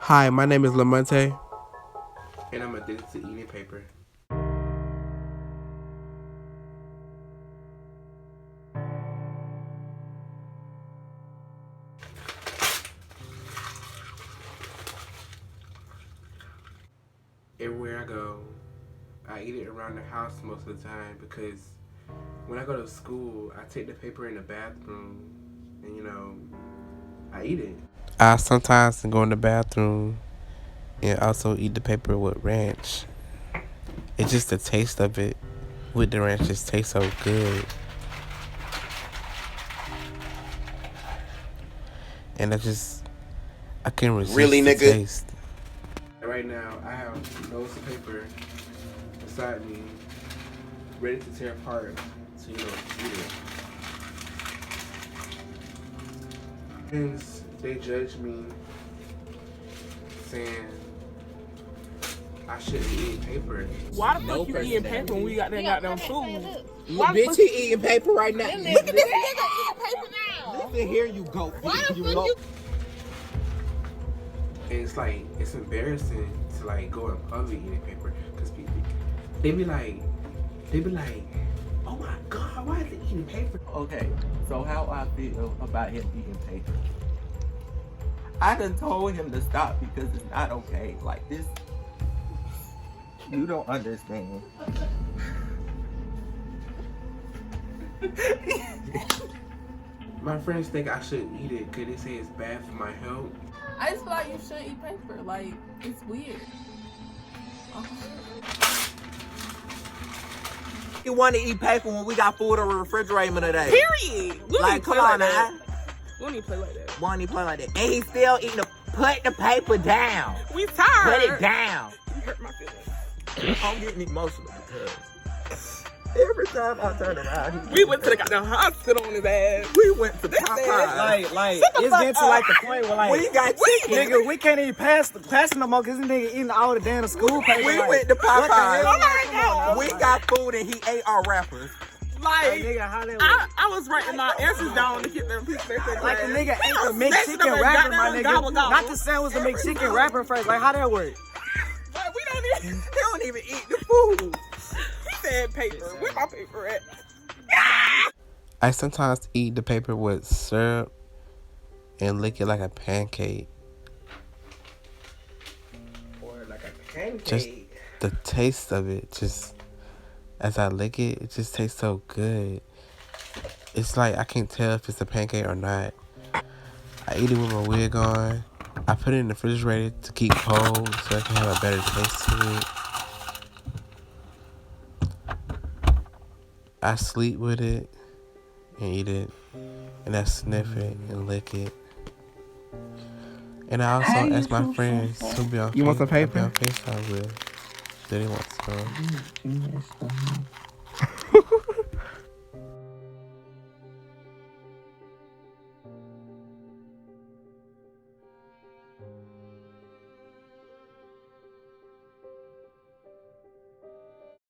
Hi, my name is Lamonte, and I'm addicted to eating paper. Everywhere I go, I eat it around the house most of the time because when I go to school, I take the paper in the bathroom and, I eat it. I sometimes go in the bathroom and also eat the paper with ranch. It's just the taste of it with the ranch just tastes so good. And I can't resist the taste. Right now, I have loads of paper beside me, ready to tear apart to, eat it. And they judge me, saying I shouldn't be eating paper. Why the fuck you eating paper when we got that goddamn food? Bitch, he eating paper right now. Look at this nigga eating paper now. Listen here, you goat. Why the fuck you? And it's embarrassing to go in public eating paper because people, they be like, oh my God, why is he eating paper? Okay, so how I feel about him eating paper. I done told him to stop because it's not okay. Like this, you don't understand. My friends think I shouldn't eat it because they say it's bad for my health. I just feel like you shouldn't eat paper. Like, it's weird. You want to eat paper when we got food in the refrigerator today? Period. We don't Like, even come play on like now. that. We don't even play like that. Why don't he play like that? And he's still eating put the paper down. We tired. Put it down. You hurt my feelings. I'm getting emotional because every time I turn around, We went to the goddamn hospital on his ass. we went to Popeye. Like it's getting to like the point where We got chicken. nigga, we can't even pass it no more because this nigga eating all the damn school paper. We like, went to what the Popeye. hell? Oh my God. We got food and he ate our wrappers. Like, Nigga, how that I was writing my answers down to get them piece of paper. like the nigga ate I the was McChicken smashing them in wrapper, my goddamn nigga. gobble, gobble. Not the sandwich, the McChicken wrapper first. Like how that work? Like, we don't even. He don't even eat the food. He said paper. Where my paper at? I sometimes eat the paper with syrup and lick it like a pancake. Or like a pancake. Just the taste of it, as I lick it, it just tastes so good. It's like I can't tell if it's a pancake or not. I eat it with my wig on. I put it in the refrigerator to keep cold so I can have a better taste to it. I sleep with it and eat it, and I sniff it and lick it. And I also ask my friends to be on. You want some paper? Be on FaceTime with. Do they want some?